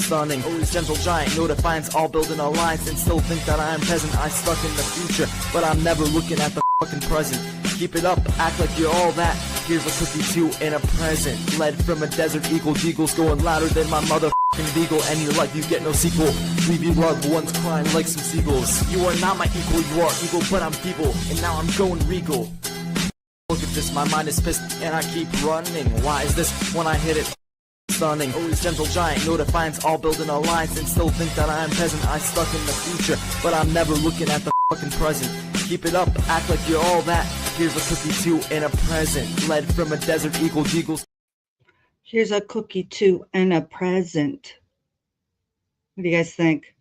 stunning. Always gentle giant, no defiance, all building a alliance, and still think that I am peasant. I stuck in the future, but I'm never looking at the fucking present. Keep it up, act like you're all that. Here's a cookie too and a present. Led from a desert eagle, Deagle's going louder than my motherfucking beagle. Any life you get no sequel. Leave you loved ones crying like some seagulls. You are not my equal, you are equal, but I'm feeble, and now I'm going regal. Look at this, my mind is pissed and I keep running. Why is this when I hit it? Stunning. Always gentle giant, no defiance, all building a alliance, and still think that I am peasant. I stuck in the future, but I'm never looking at the fucking present. Keep it up, act like you're all that. Here's a cookie too and a present. Led from a desert eagle, Deagle's. Here's a cookie too and a present. What do you guys think?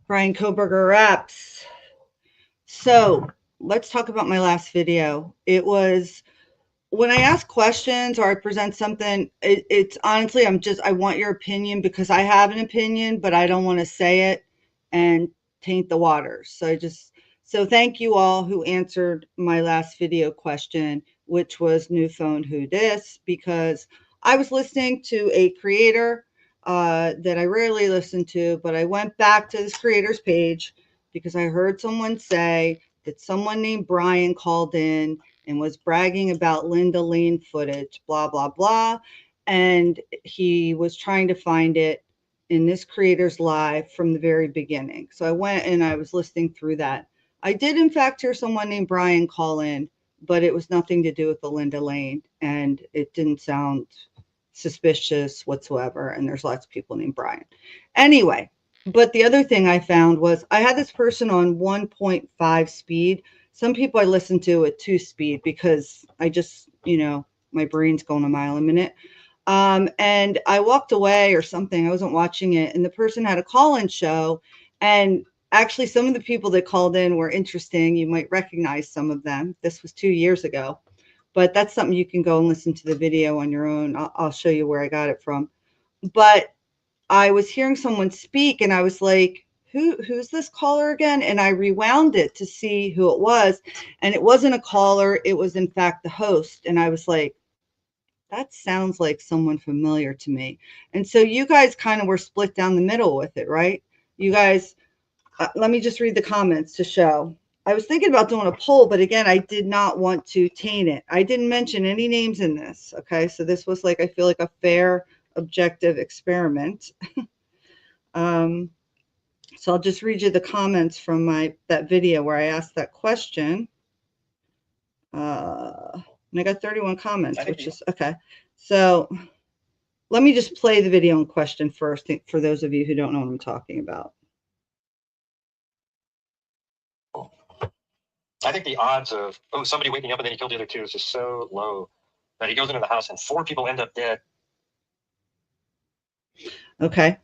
Brian Koberger raps. So let's talk about my last video. It was when I ask questions or I present something, it's honestly, I want your opinion because I have an opinion, but I don't want to say it and taint the waters. So thank you all who answered my last video question, which was new phone who dis, because I was listening to a creator that I rarely listen to, but I went back to this creator's page because I heard someone say that someone named Brian called in and was bragging about Linda Lane footage, blah, blah, blah. And he was trying to find it in this creator's live from the very beginning. So I went and I was listening through that. I did, in fact, hear someone named Brian call in, but it was nothing to do with the Linda Lane. And it didn't sound suspicious whatsoever. And there's lots of people named Brian. Anyway, but the other thing I found was I had this person on 1.5 speed. Some people I listen to at 2 speed because I just, my brain's going a mile a minute. And I walked away or something. I wasn't watching it. And the person had a call-in show. And actually, some of the people that called in were interesting. You might recognize some of them. This was 2 years ago. But that's something you can go and listen to the video on your own. I'll show you where I got it from. But I was hearing someone speak and I was like, who's this caller again? And I rewound it to see who it was. And it wasn't a caller. It was, in fact, the host. And I was like, that sounds like someone familiar to me. And so you guys kind of were split down the middle with it, right? You guys, let me just read the comments to show. I was thinking about doing a poll, but again, I did not want to taint it. I didn't mention any names in this. Okay. So this was like, I feel like a fair, objective experiment. So I'll just read you the comments from that video where I asked that question. And I got 31 comments, which is okay. So let me just play the video in question first for those of you who don't know what I'm talking about. I think the odds of somebody waking up and then he killed the other two is just so low that he goes into the house and 4 people end up dead. Okay.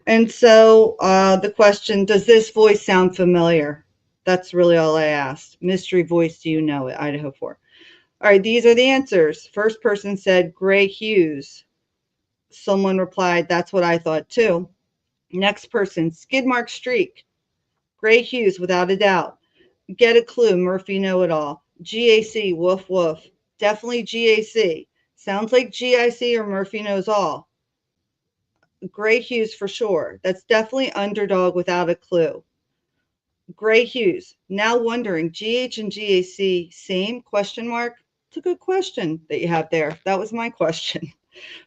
And so the question, does this voice sound familiar? That's really all I asked. Mystery voice, do you know it? Idaho 4. All right, these are the answers. First person said Gray Hughes. Someone replied, that's what I thought too. Next person, Skid Mark Streak. Gray Hughes, without a doubt. Get a Clue, Murphy Know-It-All. GAC, woof woof. Definitely GAC. Sounds like GIC or Murphy Knows All. Gray Hughes for sure. That's definitely Underdog without a clue. Gray Hughes. Now wondering, GH and GAC same? Question mark. It's a good question that you have there. That was my question.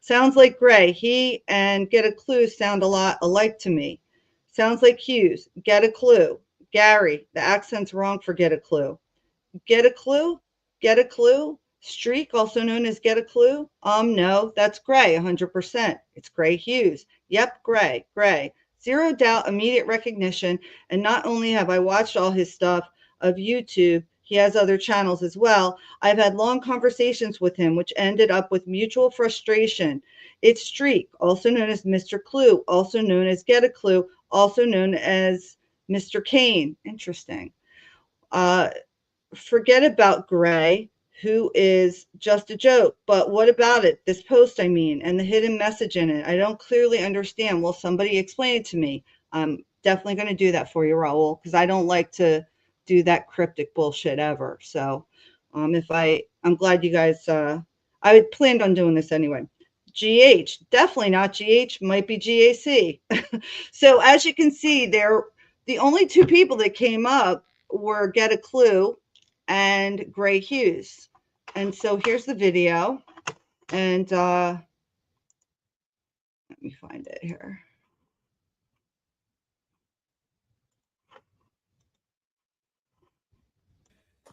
Sounds like Gray. He and Get a Clue sound a lot alike to me. Sounds like Hughes. Get a Clue. Gary. The accent's wrong for Get a Clue. Get a Clue? Get a Clue? Streak, also known as Get a Clue? No, that's Gray, 100%. It's Gray Hughes. Yep, Gray. Zero doubt, immediate recognition. And not only have I watched all his stuff of YouTube, he has other channels as well. I've had long conversations with him, which ended up with mutual frustration. It's Streak, also known as Mr. Clue, also known as Get a Clue, also known as Mr. Kane. Interesting. Forget about Gray, who is just a joke. But what about it? This post, I mean, and the hidden message in it. I don't clearly understand. Will somebody explain it to me? I'm definitely going to do that for you, Raul, because I don't like to do that cryptic bullshit ever. So I'm glad you guys, I had planned on doing this anyway. GH, definitely not GH, might be GAC. So as you can see, the only two people that came up were Get a Clue and Gray Hughes. And so here's the video. And let me find it here.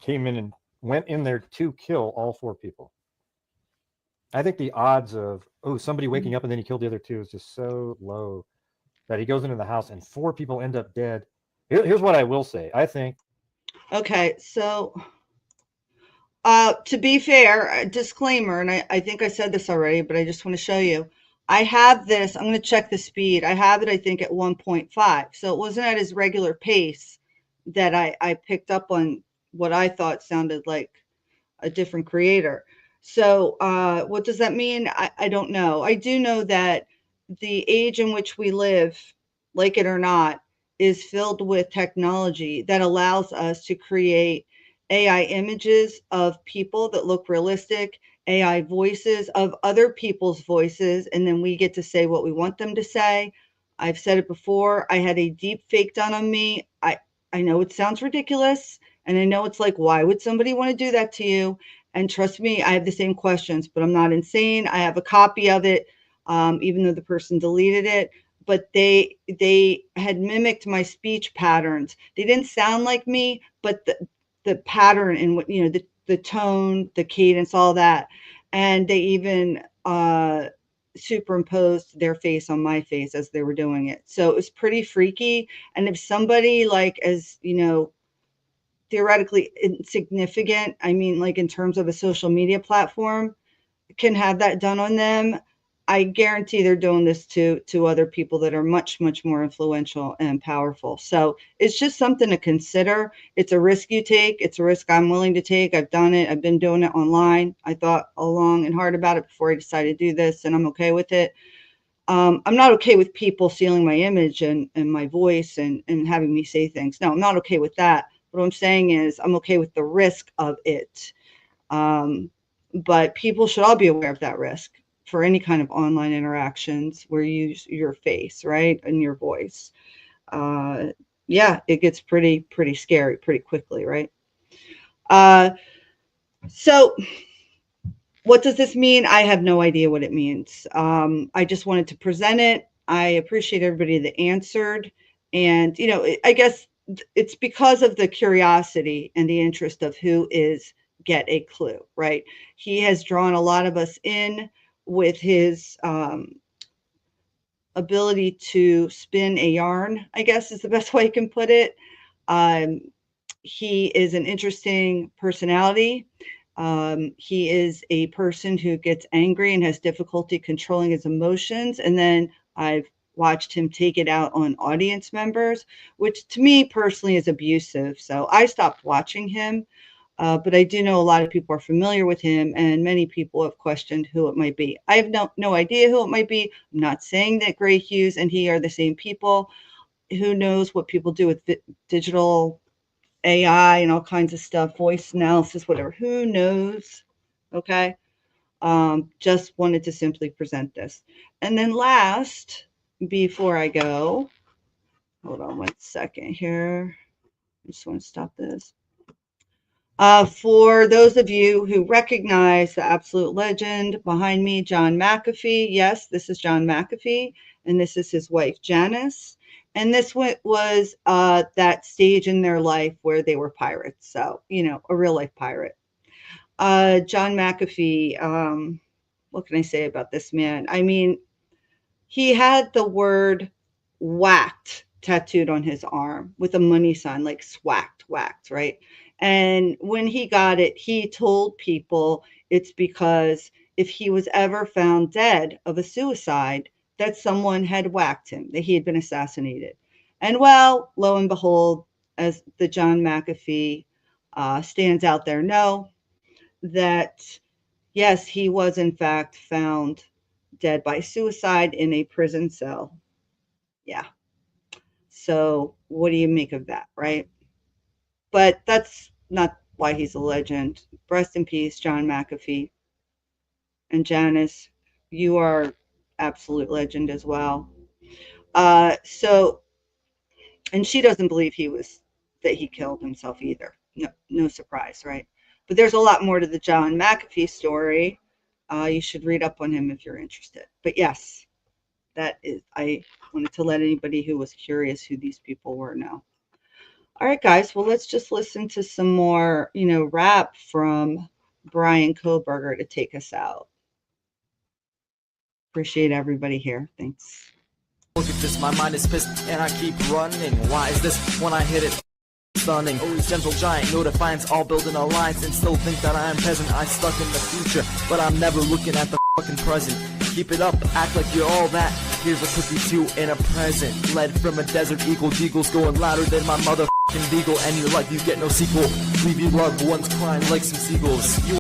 Came in and went in there to kill all 4 people. I think the odds of somebody waking up and then he killed the other 2 is just so low that he goes into the house and 4 people end up dead. Here's what I will say. I think. Okay, so to be fair, a disclaimer, and I think I said this already, but I just want to show you. I have this. I'm going to check the speed. I have it, I think, at 1.5. So it wasn't at his regular pace that I picked up on what I thought sounded like a different creator. So what does that mean? I don't know. I do know that the age in which we live, like it or not, is filled with technology that allows us to create AI images of people that look realistic, AI voices of other people's voices, and then we get to say what we want them to say. I've said it before. I had a deep fake done on me. I know it sounds ridiculous. And I know it's like, why would somebody want to do that to you? And trust me, I have the same questions, but I'm not insane. I have a copy of it, even though the person deleted it. But they had mimicked my speech patterns. They didn't sound like me, but the pattern and what, you know, the tone, the cadence, all that. And they even superimposed their face on my face as they were doing it. So it was pretty freaky. And if somebody, like, as you know, theoretically insignificant, I mean, like in terms of a social media platform, can have that done on them, I guarantee they're doing this to other people that are much, much more influential and powerful. So it's just something to consider. It's a risk you take. It's a risk I'm willing to take. I've done it. I've been doing it online. I thought long and hard about it before I decided to do this, and I'm okay with it. I'm not okay with people stealing my image and my voice and having me say things. No, I'm not okay with that. What I'm saying is I'm okay with the risk of it. But people should all be aware of that risk for any kind of online interactions where you use your face, right, and your voice. Yeah, it gets pretty scary pretty quickly, right? So what does this mean? I have no idea what it means. I just wanted to present it. I appreciate everybody that answered. And, you know, I guess it's because of the curiosity and the interest of who is Get a Clue, right? He has drawn a lot of us in with his ability to spin a yarn, I guess is the best way I can put it. He is an interesting personality. He is a person who gets angry and has difficulty controlling his emotions. And then I've watched him take it out on audience members, which to me personally is abusive. So I stopped watching him. But I do know a lot of people are familiar with him, and many people have questioned who it might be. I have no idea who it might be. I'm not saying that Gray Hughes and he are the same people. Who knows what people do with digital AI and all kinds of stuff, voice analysis, whatever. Who knows? Okay. Just wanted to simply present this. And then last, before I go, hold on 1 second here. I just want to stop this. For those of you who recognize the absolute legend behind me, John McAfee, yes, this is John McAfee, and this is his wife, Janice. And this was that stage in their life where they were pirates. So, you know, a real life pirate. John McAfee, what can I say about this man? I mean, he had the word whacked tattooed on his arm with a money sign, like swacked, whacked, right? And when he got it, he told people it's because if he was ever found dead of a suicide, that someone had whacked him, that he had been assassinated. And well, lo and behold, as the John McAfee stands out there, know that yes, he was in fact found dead by suicide in a prison cell. Yeah. So what do you make of that, right? But that's not why he's a legend. Rest in peace, John McAfee and Janice. You are absolute legend as well. And she doesn't believe that he killed himself either. No surprise, right? But there's a lot more to the John McAfee story. You should read up on him if you're interested. But yes, I wanted to let anybody who was curious who these people were know. All right, guys. Well, let's just listen to some more, rap from Brian Koberger to take us out. Appreciate everybody here. Thanks. Look at this, my mind is pissed and I keep running. Why is this when I hit it stunning? Always gentle giant, no defiance, all build an alliance and still think that I am peasant. I stuck in the future, but I'm never looking at the fucking present. Keep it up, act like you're all that. Here's a cookie too and a present. Led from a desert eagle, Deagle's going louder than my motherfucking beagle. And your life, you get no sequel. Leave your loved ones crying like some seagulls. You